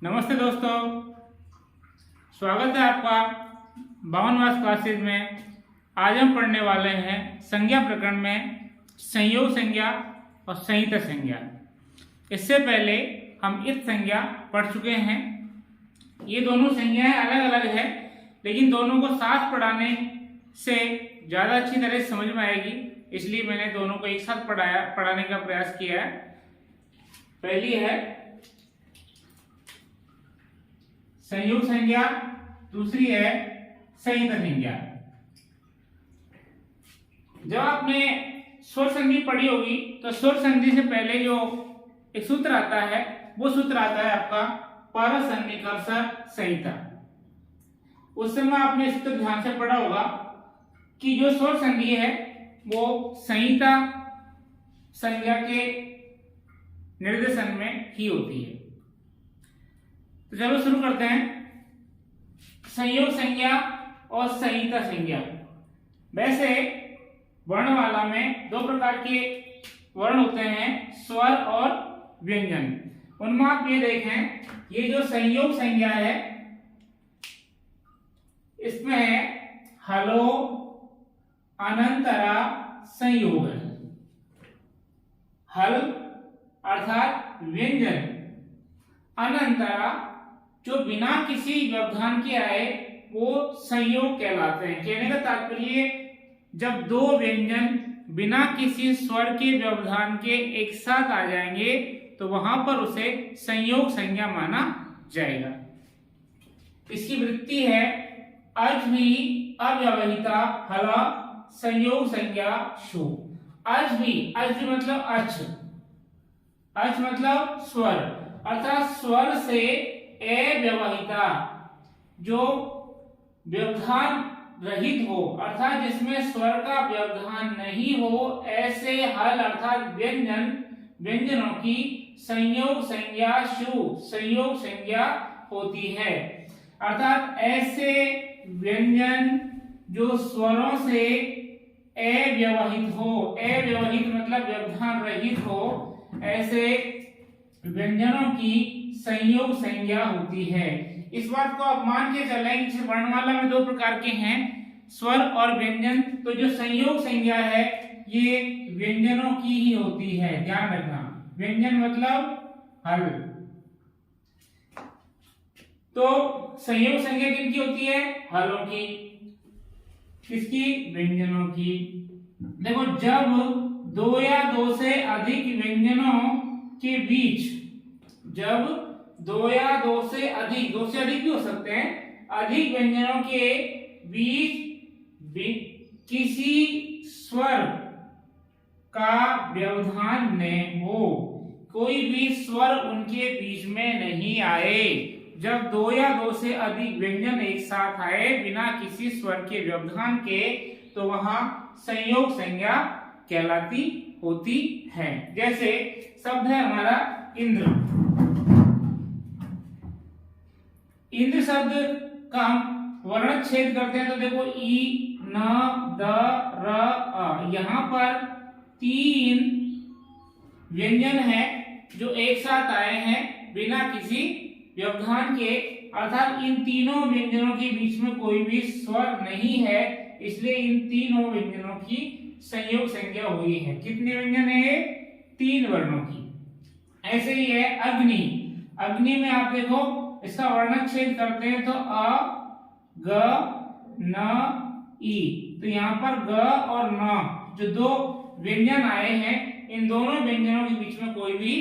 नमस्ते दोस्तों, स्वागत है आपका 52वां क्लासेज में। आज हम पढ़ने वाले हैं संज्ञा प्रकरण में संयोग संज्ञा और संयुक्त संज्ञा। इससे पहले हम इत संज्ञा पढ़ चुके हैं। ये दोनों संज्ञाएं अलग अलग है, लेकिन दोनों को साथ पढ़ाने से ज़्यादा अच्छी तरह समझ में आएगी, इसलिए मैंने दोनों को एक साथ पढ़ाने का प्रयास किया है। पहली है संयोग संज्ञा, दूसरी है संयुक्त संज्ञा। जब आपने स्वर संधि पढ़ी होगी तो स्वर संधि से पहले जो एक सूत्र आता है वो सूत्र आता है आपका पर सन्निकर्ष संहिता। उस समय आपने सूत्र ध्यान से पढ़ा होगा कि जो स्वर संधि है वो संहिता संज्ञा के निर्देशन में ही होती है। तो चलो शुरू करते हैं। संयोग संज्ञा और संयुक्त संज्ञा। वैसे वर्णमाला में दो प्रकार के वर्ण होते हैं, स्वर और व्यंजन। उनमें आप ये देखें, ये जो संयोग संज्ञा है इसमें है हलो, अनंतरा, संयोग है। हल अर्थात व्यंजन, अनंतरा जो बिना किसी व्यवधान के आए वो संयोग कहलाते हैं। कहने का तात्पर्य जब दो व्यंजन बिना किसी स्वर के व्यवधान के एक साथ आ जाएंगे तो वहां पर उसे संयोग संज्ञा माना जाएगा। इसकी वृत्ति है अज्वी अव्यवहिता हला संयोग संज्ञा शु। अज्वी, अज्वी मतलब अच, अच मतलब स्वर, अर्थात स्वर से अव्यवहिता जो व्यवधान रहित हो, अर्थात जिसमें स्वर का व्यवधान नहीं हो, ऐसे हल अर्थात व्यंजनों की संयोग संज्ञा शु संयोग संज्ञा होती है। अर्थात ऐसे व्यंजन जो स्वरों से अव्यवहित हो, अव्यवहित मतलब व्यवधान रहित हो, ऐसे व्यंजनों की संयोग संज्ञा होती है। इस बात को आप मान के चलें कि वर्णमाला में दो प्रकार के हैं, स्वर और व्यंजन। तो जो संयोग संज्ञा है ये व्यंजनों की ही होती है, ध्यान रखना। व्यंजन मतलब हल। तो संयोग संज्ञा किनकी होती है? हलों की। किसकी? व्यंजनों की। देखो, जब दो या दो से अधिक व्यंजनों के बीच, जब दो या दो से अधिक भी हो सकते हैं, अधिक व्यंजनों के बीच किसी स्वर का व्यवधान न हो, कोई भी स्वर उनके बीच में नहीं आए, जब दो या दो से अधिक व्यंजन एक साथ आए बिना किसी स्वर के व्यवधान के, तो वहां संयोग संज्ञा कहलाती होती है। जैसे शब्द है हमारा इंद्र। इंद्र शब्द का हम वर्णच्छेद करते हैं तो देखो ई, न, द, र, अ, यहाँ पर तीन व्यंजन है जो एक साथ आए हैं बिना किसी व्यवधान के, अर्थात इन तीनों व्यंजनों के बीच में कोई भी स्वर नहीं है, इसलिए इन तीनों व्यंजनों की संयोग संज्ञा हुई है। कितने व्यंजन है? तीन वर्णों की। ऐसे ही है अग्नि। अग्नि में आप देखो इसका वर्णच्छेद करते हैं तो अ, ग, न, ई। तो यहाँ पर ग और न जो दो व्यंजन आए हैं, इन दोनों व्यंजनों के बीच में कोई भी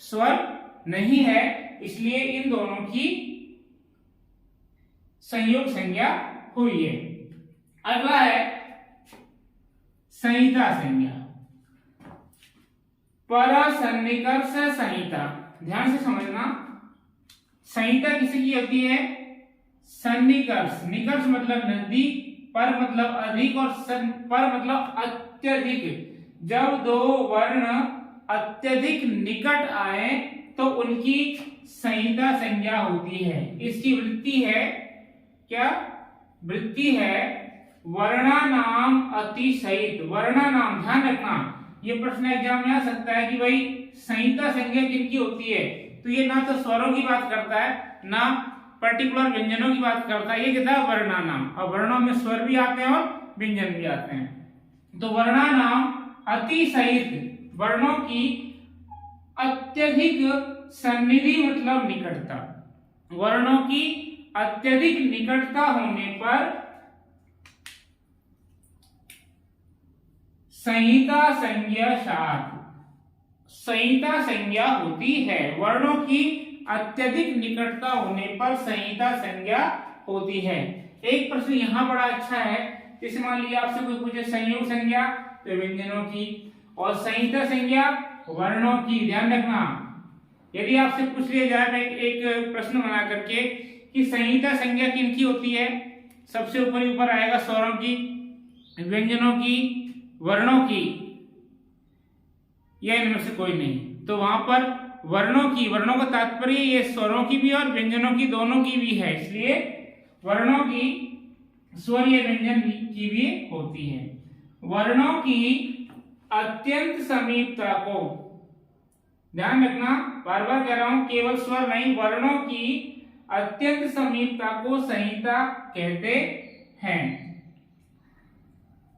स्वर नहीं है, इसलिए इन दोनों की संयोग संज्ञा हुई है। अगला है संहिता संज्ञा। पर सन्निकर्ष संहिता। ध्यान से समझना, संहिता किसकी होती है? सन्निकर्ष। निकर्ष मतलब नजदीक, पर मतलब अधिक, और पर मतलब अत्यधिक। जब दो वर्ण अत्यधिक निकट आए तो उनकी संहिता संज्ञा होती है। इसकी वृत्ति है क्या? वृत्ति है वर्णानाम अतिशयित। वर्णानाम, ध्यान रखना, ये प्रश्न एग्जाम में आ सकता है कि भाई संहिता संज्ञा किनकी होती है? तो ये ना तो स्वरों की बात करता है ना पर्टिकुलर व्यंजनों की बात करता है, ये कहता है वर्णानाम। और वर्णों में स्वर भी आते हैं और व्यंजन भी आते हैं। तो वर्णानाम अतिशयित, वर्णों की अत्यधिक सन्निधि मतलब निकटता, वर्णों की अत्यधिक निकटता होने पर संहिता संज्ञा साथ, संहिता संज्ञा होती है। वर्णों की अत्यधिक निकटता होने पर संहिता संज्ञा होती है। एक प्रश्न यहाँ बड़ा अच्छा है, जैसे मान लिया आपसे कोई पूछे संयोग संज्ञा तो व्यंजनों की, और संहिता संज्ञा वर्णों की। ध्यान रखना, यदि आपसे पूछ लिया जाए एक प्रश्न बना करके कि संहिता संज्ञा किनकी होती है, सबसे ऊपर आएगा स्वरों की, व्यंजनों की, वर्णों की, या इनमें से कोई नहीं। तो वहां पर वर्णों की, वर्णों का तात्पर्य ये स्वरों की भी और व्यंजनों की दोनों की भी है, इसलिए वर्णों की स्वर या व्यंजन की भी होती है। वर्णों की अत्यंत समीपता को, ध्यान रखना, बार बार कह रहा हूं, केवल स्वर नहीं, वर्णों की अत्यंत समीपता को संहिता कहते हैं।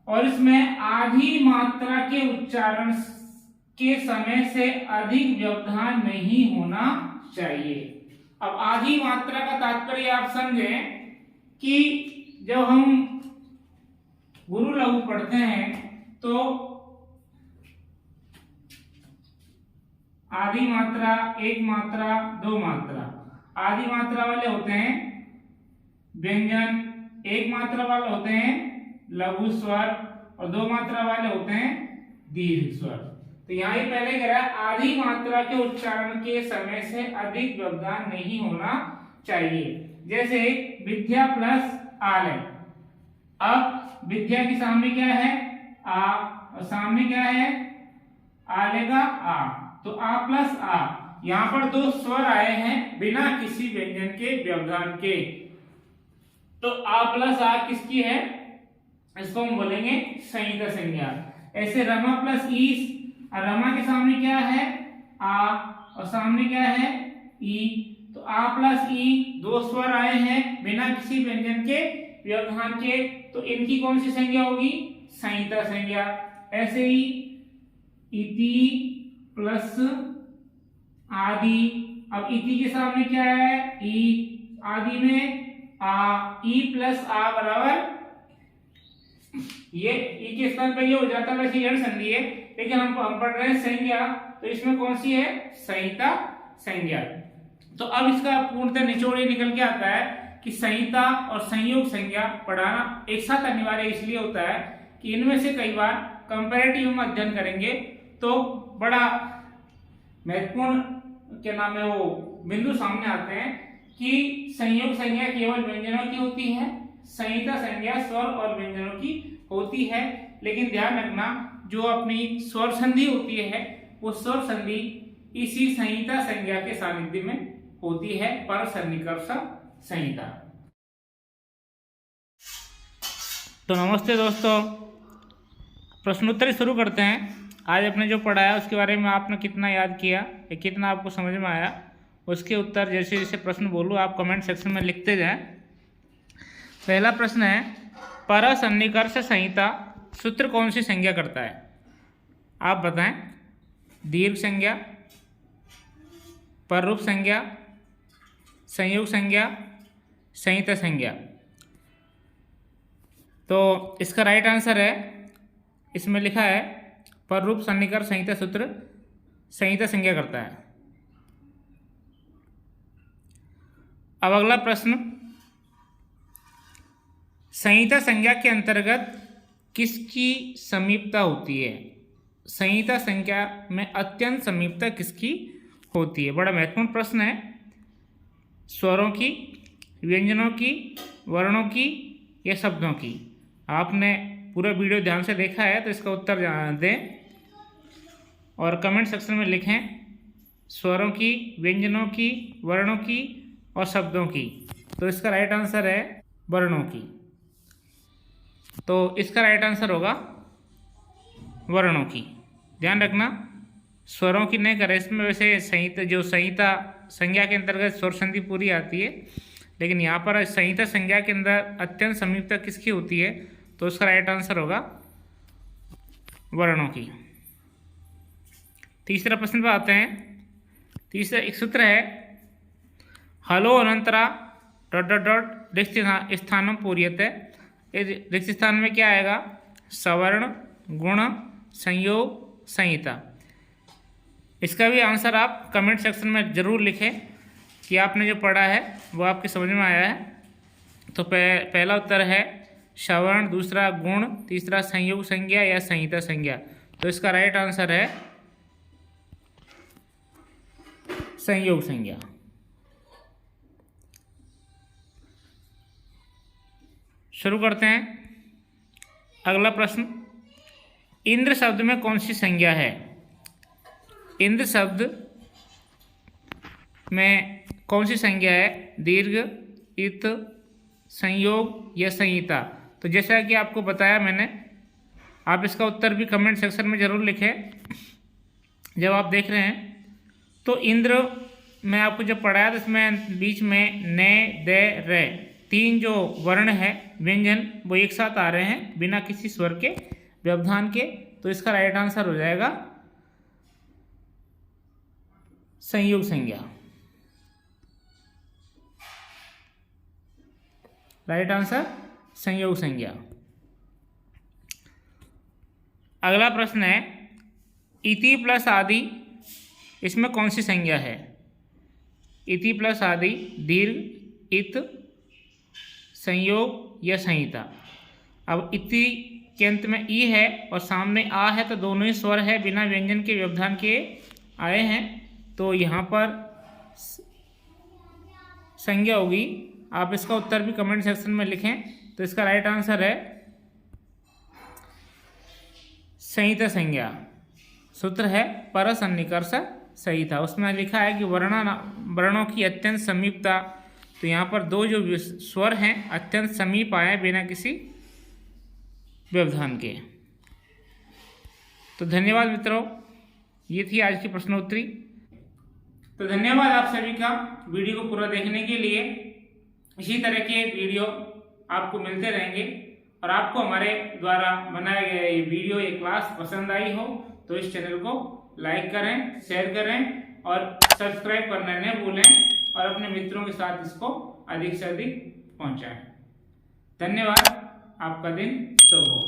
और इसमें आधी मात्रा के उच्चारण के समय से अधिक व्यवधान नहीं होना चाहिए। अब आधी मात्रा का तात्पर्य आप समझें कि जब हम गुरु लघु पढ़ते हैं तो आधी मात्रा, एक मात्रा, दो मात्रा, आधी मात्रा वाले होते हैं व्यंजन, एक मात्रा वाले होते हैं लघु स्वर, और दो मात्रा वाले होते हैं दीर्घ स्वर। तो यहाँ ही पहले कह रहा है आधी मात्रा के उच्चारण के समय से अधिक व्यवधान नहीं होना चाहिए। जैसे विद्या प्लस आलय, अब विद्या के सामने क्या है आ, और सामने क्या है आलय का आ, तो आ प्लस आ, यहाँ पर दो स्वर आए हैं बिना किसी व्यंजन के व्यवधान के। तो आ प्लस आ किसकी है, इसको हम बोलेंगे संहिता संज्ञा। ऐसे रमा प्लस ई, रमा के सामने क्या है आ और सामने क्या है ई, तो आ प्लस ई दो स्वर आए हैं बिना किसी व्यंजन के व्यवधान के, तो इनकी कौन सी संज्ञा होगी, संहिता संज्ञा। ऐसे ही इति प्लस आदि, अब इति के सामने क्या है ई, आदि में आ, ई प्लस आ बराबर, ये ई के स्थान पे ये हो जाता है, वैसे यड़ संधि है, लेकिन हम पढ़ रहे हैं संज्ञा, तो इसमें कौन सी है संहिता संज्ञा। तो अब इसका पूर्णतः निचोड़ ये निकल के आता है कि संहिता और संयोग संज्ञा पढ़ाना एक साथ अनिवार्य इसलिए होता है कि इनमें से कई बार कंपैरेटिव में अध्ययन करेंगे तो बड़ा महत्वपूर्ण क्या नाम है वो बिंदु सामने आते हैं कि संयोग संज्ञा केवल व्यंजनों की होती है, संहिता संज्ञा स्वर और व्यंजनों की होती है। लेकिन ध्यान रखना, जो अपनी स्वर संधि होती है वो स्वर संधि इसी संहिता संज्ञा के सानिध्य में होती है, पर सन्निकर्ष संहिता। तो नमस्ते दोस्तों, प्रश्नोत्तरी शुरू करते हैं। आज आपने जो पढ़ाया उसके बारे में आपने कितना याद किया या कितना आपको समझ में आया, उसके उत्तर जैसे जैसे प्रश्न बोलूँ आप कमेंट सेक्शन में लिखते जाएं। पहला प्रश्न है, पर सन्निकर्ष संहिता सूत्र कौन सी संज्ञा करता है, आप बताएं। दीर्घ संज्ञा, पररूप संज्ञा, संयोग संज्ञा, संहिता संज्ञा। तो इसका राइट आंसर है, इसमें लिखा है पररूप सन्निकर्ष संहिता सूत्र संहिता संज्ञा करता है। अब अगला प्रश्न, संहिता संज्ञा के अंतर्गत किसकी समीपता होती है, संहिता संज्ञा में अत्यंत समीपता किसकी होती है। बड़ा महत्वपूर्ण प्रश्न है। स्वरों की, व्यंजनों की, वर्णों की या शब्दों की। आपने पूरा वीडियो ध्यान से देखा है तो इसका उत्तर दें और कमेंट सेक्शन में लिखें स्वरों की, व्यंजनों की, वर्णों की और शब्दों की। तो इसका राइट आंसर है वर्णों की। तो इसका राइट आंसर होगा वर्णों की। ध्यान रखना, स्वरों की नहीं कर रहे इसमें, वैसे संहिता जो संहिता संज्ञा के अंतर्गत स्वर संधि पूरी आती है, लेकिन यहाँ पर संहिता संज्ञा के अंदर अत्यंत समीपता किसकी होती है, तो उसका राइट आंसर होगा वर्णों की। तीसरा प्रश्न पर आते हैं। तीसरा एक सूत्र है, हलो अनंतरा डॉट डॉट डॉट रिक्त स्थानम पूर्यते। रिक्त स्थान में क्या आएगा, सवर्ण, गुण, संयोग, संहिता। इसका भी आंसर आप कमेंट सेक्शन में ज़रूर लिखें कि आपने जो पढ़ा है वो आपके समझ में आया है। तो पहला उत्तर है सवर्ण, दूसरा गुण, तीसरा संयोग संज्ञा या संहिता संज्ञा। तो इसका राइट आंसर है संयोग संज्ञा। शुरू करते हैं अगला प्रश्न। इंद्र शब्द में कौन सी संज्ञा है? इंद्र शब्द में कौन सी संज्ञा है? दीर्घ, इत, संयोग या संहिता। तो जैसा कि आपको बताया मैंने, आप इसका उत्तर भी कमेंट सेक्शन में ज़रूर लिखें जब आप देख रहे हैं। तो इंद्र मैं आपको जब पढ़ाया तो इसमें बीच में न, द, रे तीन जो वर्ण है व्यंजन वो एक साथ आ रहे हैं बिना किसी स्वर के व्यवधान के। तो इसका राइट आंसर हो जाएगा संयोग संज्ञा। राइट आंसर संयोग संज्ञा। अगला प्रश्न है, इति प्लस आदि इसमें कौन सी संज्ञा है? इति प्लस आदि, दीर्घ, इत, संयोग या संहिता। अब इति के अंत में ई है और सामने आ है, तो दोनों ही स्वर है बिना व्यंजन के व्यवधान के आए हैं, तो यहाँ पर संज्ञा होगी। आप इसका उत्तर भी कमेंट सेक्शन में लिखें। तो इसका राइट आंसर है संहिता संज्ञा। सूत्र है परसन्निकर्ष संहिता। उसमें लिखा है कि वर्णों की अत्यंत समीपता। तो यहाँ पर दो जो स्वर हैं अत्यंत समीप आए बिना किसी व्यवधान के। तो धन्यवाद मित्रों, ये थी आज की प्रश्नोत्तरी। तो धन्यवाद आप सभी का वीडियो को पूरा देखने के लिए। इसी तरह के वीडियो आपको मिलते रहेंगे, और आपको हमारे द्वारा बनाए गए ये वीडियो, ये क्लास पसंद आई हो तो इस चैनल को लाइक करें, शेयर करें और सब्सक्राइब करना न भूलें, और अपने मित्रों के साथ इसको अधिक से अधिक पहुंचाएं। धन्यवाद, आपका दिन शुभ हो।